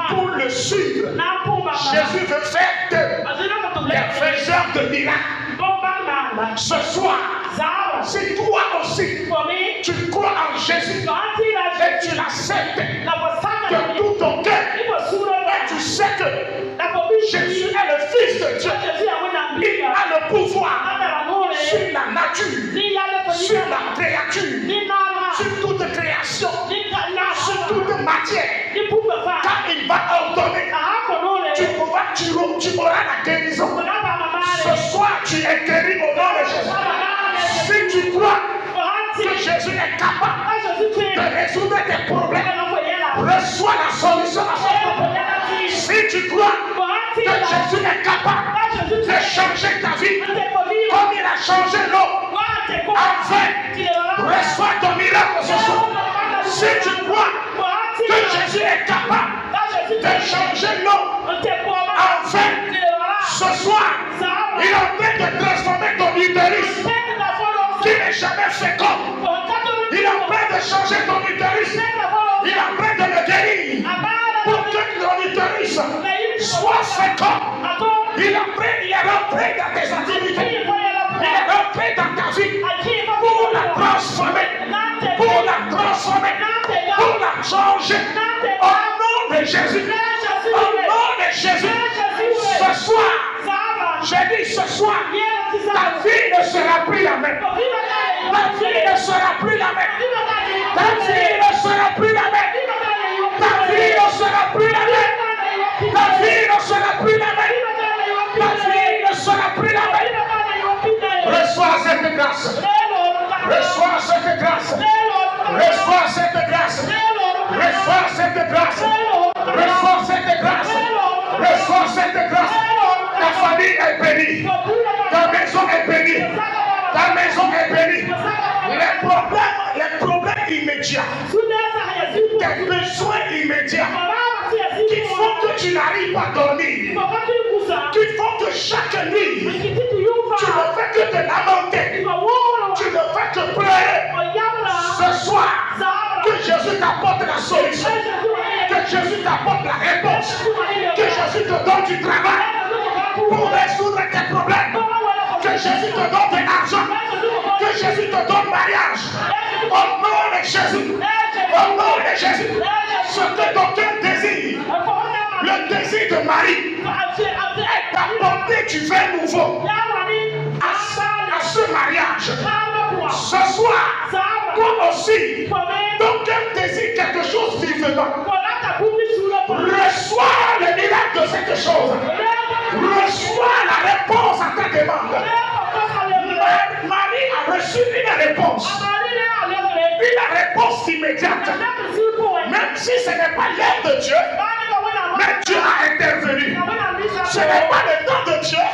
pour le suivre. Jésus veut faire d'eux des faiseurs de miracles. Ce soir, si toi aussi tu crois en Jésus et tu l'acceptes de tout ton cœur et tu sais que Jésus est le Fils de Dieu, il a le pouvoir sur la nature, sur la créature, sur toute création, sur toute matière. Quand il va ordonner, tu auras la guérison. Ce soir, tu es guéri au nom de Jésus. Si tu crois que Jésus est capable de résoudre tes problèmes, reçois la solution à ce problème. Si tu crois que Jésus est capable de changer ta vie comme il a changé l'eau enfin, reçois ton miracle ce soir. Si tu crois que Jésus est capable de changer l'eau enfin, ce soir, il est en train de transformer ton utérus qui n'est jamais fécond. Il est en train de changer ton utérus. Il est en train de le guérir pour que ton utérus soit fécond. Il est rentré dans tes activités. Il est rentré dans ta vie pour la transformer, pour la changer. Au nom de Jésus. Au nom de Jésus. Ce soir, j'ai dit ce soir, ta vie ne sera plus la même. Ta vie ne sera plus la même. Ta vie ne sera plus la même. Ta vie ne sera plus la même. Ta vie ne sera plus la même. Ta vie ne sera plus la même. Reçois cette grâce. Reçois cette grâce. Reçois cette grâce. Reçois cette grâce. Reçois cette grâce. Reçois cette grâce. Ta famille est bénie. Ta maison est bénie. Ta maison est bénie. Les problèmes immédiats, tes besoins immédiats qui font que tu n'arrives pas à dormir, qui font que chaque nuit tu ne fais que te lamenter, tu ne fais que pleurer. Ce soir, que Jésus t'apporte la solution, que Jésus t'apporte la réponse, que Jésus te donne du travail pour résoudre tes problèmes, que Jésus te donne de l'argent, que Jésus te donne mariage. Au nom de Jésus, au nom de Jésus, ce que ton cœur désire, le désir de Marie, est d'apporter du vin nouveau à ce mariage. Ce soir, toi aussi, ton cœur désire quelque chose vivant. Reçois le miracle de cette chose. Reçois la réponse à ta demande. Marie a reçu une réponse. Une réponse immédiate. Même si ce n'est pas l'heure de Dieu, mais Dieu a intervenu. Ce n'est pas le temps de Dieu,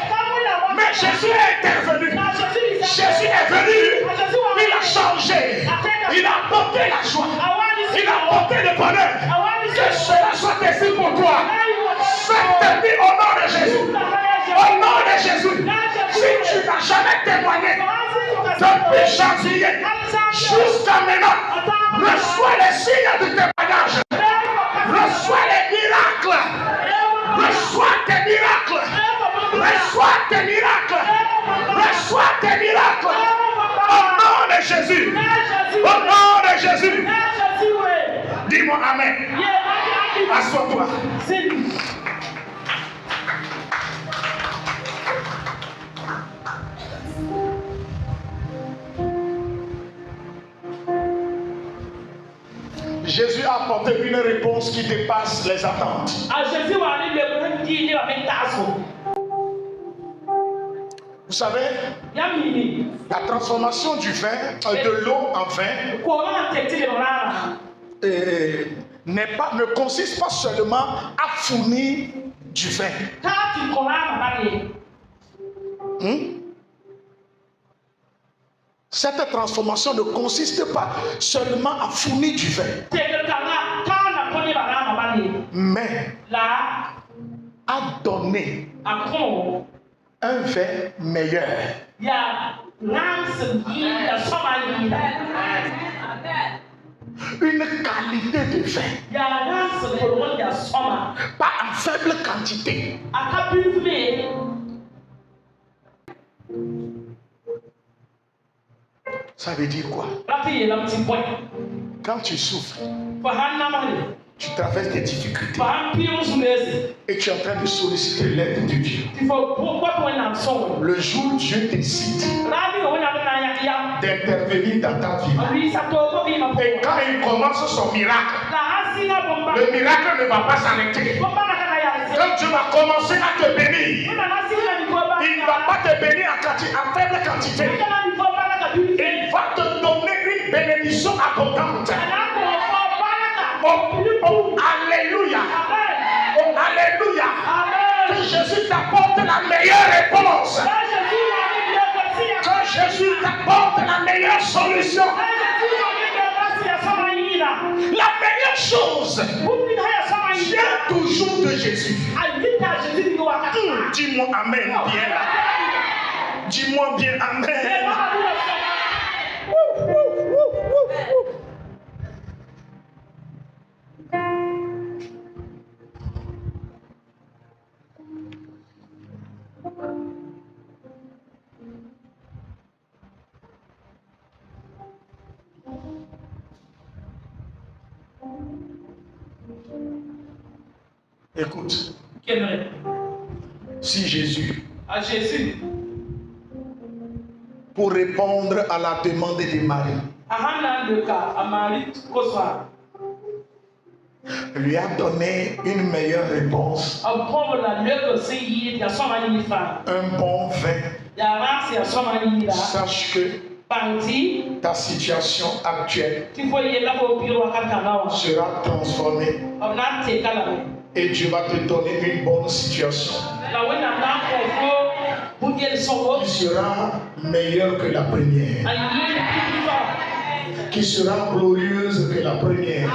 mais Jésus est intervenu. Jésus est venu. Il a changé. Il a apporté la joie. Il a apporté le bonheur. Que cela soit ainsi pour toi. Faites-le au nom de Jésus. Au nom de Jésus. Si tu n'as jamais témoigné depuis janvier jusqu'à maintenant, reçois les signes du témoignage. Reçois les miracles. Reçois tes miracles. Reçois tes miracles. Reçois tes miracles. Au nom de Jésus. Au nom de Jésus. Dis-moi Amen. Assois-toi. Jésus a apporté une réponse qui dépasse les attentes. Vous savez, la transformation du vin, de l'eau en vin, ne consiste pas seulement à fournir du vin. Cette transformation ne consiste pas seulement à fournir du vin, mais à donner un vin meilleur. Une qualité de vin, pas en faible quantité. Ça veut dire quoi? Quand tu souffres, tu traverses des difficultés et tu es en train de solliciter l'aide de Dieu. Le jour où Dieu décide d'intervenir dans ta vie, et quand il commence son miracle, le miracle ne va pas s'arrêter. Quand Dieu va commencer à te bénir, il ne va pas te bénir en faible quantité. Il va te donner une bénédiction abondante. Oh, alléluia. Oh, alléluia. Que Jésus t'apporte la meilleure réponse. Que Jésus t'apporte la meilleure solution. La meilleure chose vient toujours de Jésus. Dis-moi Amen bien là. Dis-moi bien Amen. Écoute, si Jésus, pour répondre à la demande de Marie, lui a donné une meilleure réponse, un bon vin, sache que ta situation actuelle sera transformée et Dieu va te donner une bonne situation qui sera meilleure que la première, qui sera glorieuse que la première.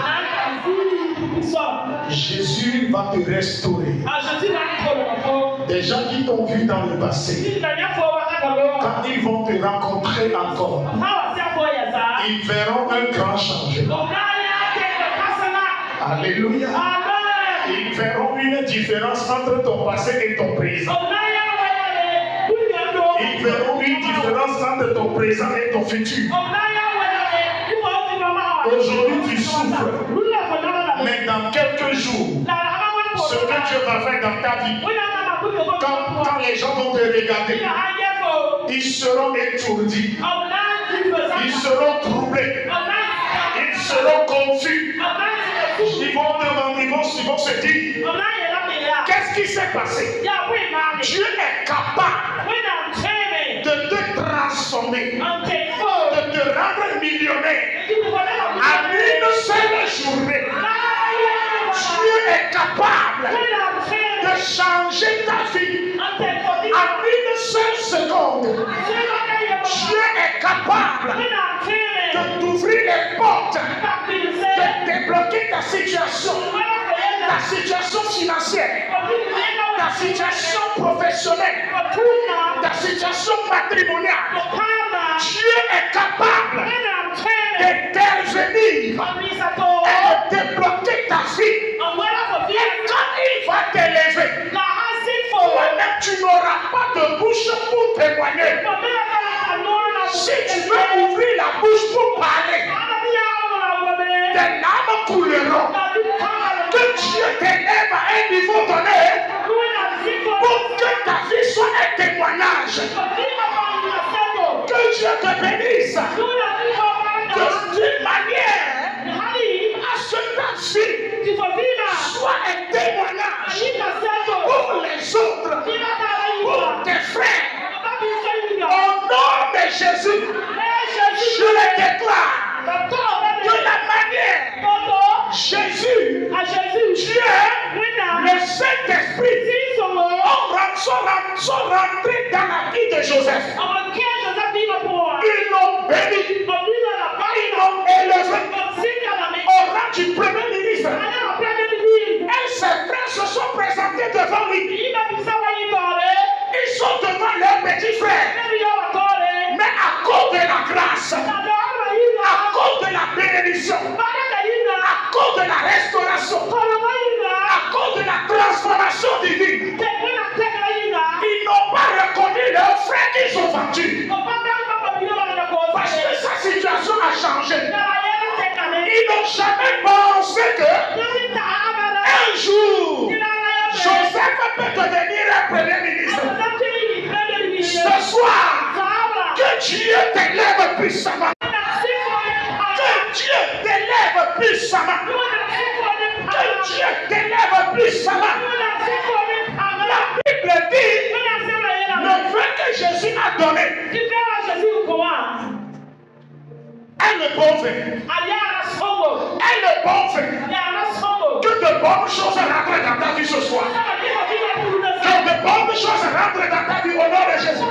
Jésus va te restaurer. Des gens qui t'ont vu dans le passé, quand ils vont te rencontrer encore, ils verront un grand changement. Alléluia. Ils verront une différence entre ton passé et ton présent. Ils verront une différence entre ton présent et ton futur. Aujourd'hui tu souffres, mais dans quelques jours, ce que Dieu va faire dans ta vie, quand les gens vont te regarder, ils seront étourdis, ils seront troublés, ils seront confus. Ils vont se dire, qu'est-ce qui s'est passé? Dieu est capable de te transformer, de te rendre millionnaire en une seule journée. Dieu est capable de changer ta vie en une seule seconde. Dieu est capable de t'ouvrir les portes, de débloquer ta situation financière, ta situation professionnelle, ta situation matrimoniale, Dieu est capable d'intervenir et de débloquer ta vie. Et quand il va t'élever, toi-même tu n'auras pas de bouche pour témoigner. Si tu veux ouvrir la bouche pour parler, tes larmes couleront. Que Dieu t'élève à un niveau donné pour que ta vie soit un témoignage. Que Dieu te bénisse. D'une manière à ce que ta vie soit un témoignage pour les autres, pour tes frères. Au nom de Jésus, je le déclare de la manière Jésus, Dieu, le Saint-Esprit sont rentrés dans la vie de Joseph. Ils l'ont béni, ils l'ont élevé au rang du premier ministre. Et ses frères se sont présentés devant lui. Ils sont devant leurs petits frères. Mais à cause de la grâce, à cause de la bénédiction, à cause de la restauration, à cause de la transformation divine, ils n'ont pas reconnu leurs frères qu'ils ont vendus. Parce que sa situation a changé. Ils n'ont jamais pensé que un jour, Joseph peut devenir un premier ministre. Ce soir, que Dieu t'élève puissamment. Que Dieu t'élève puissamment. Que Dieu t'élève puissamment. La Bible dit le vin que Jésus a donné est le bon vin. Est le bon vin. Que de bonnes choses rentrent dans ta vie ce soir. Que de bonnes choses rentrent dans ta vie au nom de Jésus.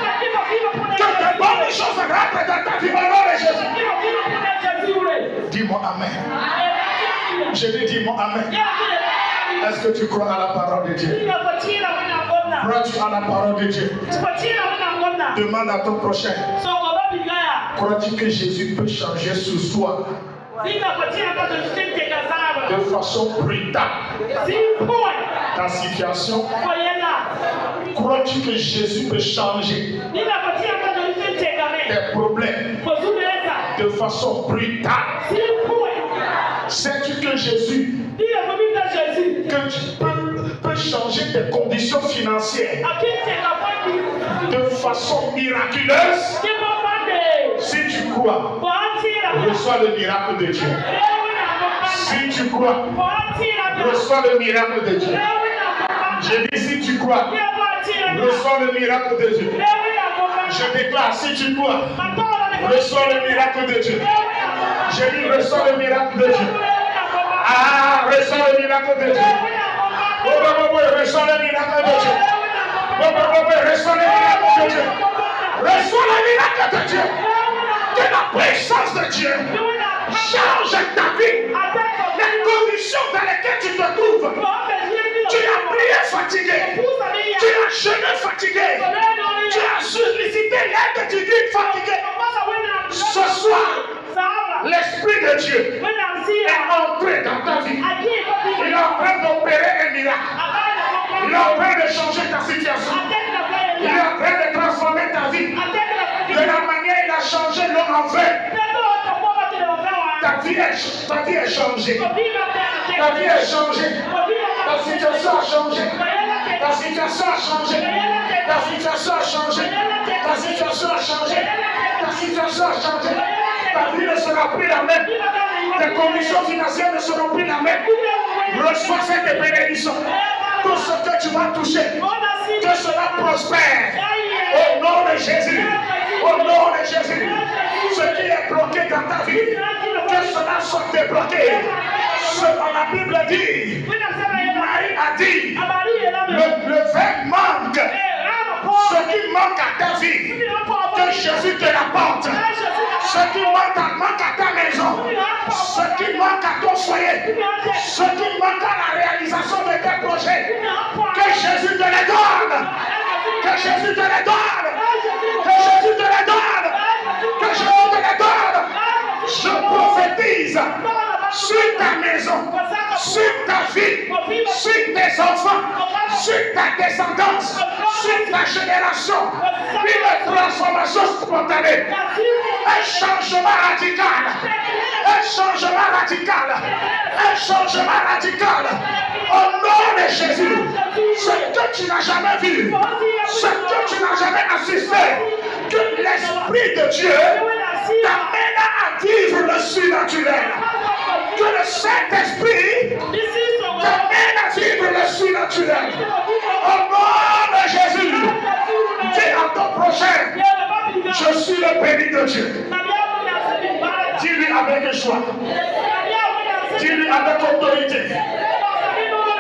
Que de bonnes choses rentrent dans ta vie au nom de Jésus. Dis-moi Amen. Je dis dis-moi Amen. Est-ce que tu crois à la parole de Dieu? Crois-tu à la parole de Dieu? Demande à ton prochain. Crois-tu que Jésus peut changer sous toi de façon brutale ta situation? Crois-tu que Jésus peut changer tes problèmes de façon brutale? Sais-tu que Jésus peut changer tes conditions financières de façon miraculeuse? Si tu crois, reçois le miracle de Dieu. Si tu crois, reçois le miracle de Dieu. Je dis si tu crois, reçois le miracle de Dieu. Je déclare si tu crois, reçois le miracle de Dieu. Je dis reçois le miracle de Dieu. Ah, reçois le miracle de Dieu. Reçois le miracle de Dieu. Reçois le miracle de Dieu. Reçois le miracle de Dieu. Que la puissance de Dieu change ta vie. Les conditions dans lesquelles tu te trouves. Tu as prié fatigué. Tu as jeûné fatigué. Tu as sollicité l'aide divine fatigué. Ce soir, l'Esprit de Dieu est entré dans ta vie. Il est en train d'opérer un miracle. Il est en train de changer ta situation. Il est en train de transformer ta vie. De la manière il a changé l'homme en vin. Ta vie est changée. Ta vie est changée. Ta situation a changé. Ta situation a changé. Ta situation a changé. Ta situation a changé. Ta situation a changé. Ta vie ne sera plus la même. Tes conditions financières ne seront plus la même. Reçois cette bénédiction. Tout ce que tu vas toucher, que cela prospère. Au nom de Jésus. Au nom de Jésus. Ce qui est bloqué dans ta vie, que cela soit débloqué. Ce que la Bible dit, Marie a dit, le vin manque. Ce qui manque à ta vie, que Jésus te l'apporte. Ce qui manque à ta maison, ce qui manque à ton foyer, ce qui manque à la réalisation de tes projets, que Jésus te le donne. Que Jésus te les donne. Que Jésus te les donne. Que Jésus te les donne. Je prophétise sur ta maison, sur ta vie, sur tes enfants, sur ta descendance, sur ta génération. Une transformation spontanée. Un changement radical. Un changement radical. Un changement radical. Au nom de Jésus. Ce que tu n'as jamais vu. Ce que tu n'as jamais assisté. Que l'Esprit de Dieu t'amène à vivre le surnaturel. Que le Saint-Esprit t'amène à vivre le surnaturel. Au nom de Jésus. Dis à ton prochain, je suis le béni de Dieu. Dis-lui avec joie. Dis-lui avec autorité.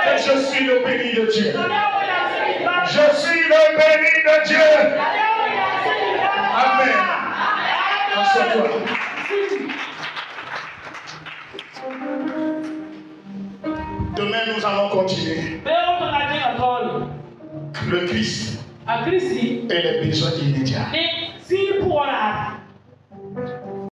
Que je suis le béni de Dieu. Je suis le béni de Dieu. Amen. Assieds-toi. Demain, nous allons continuer. Le Christ et les besoins immédiats.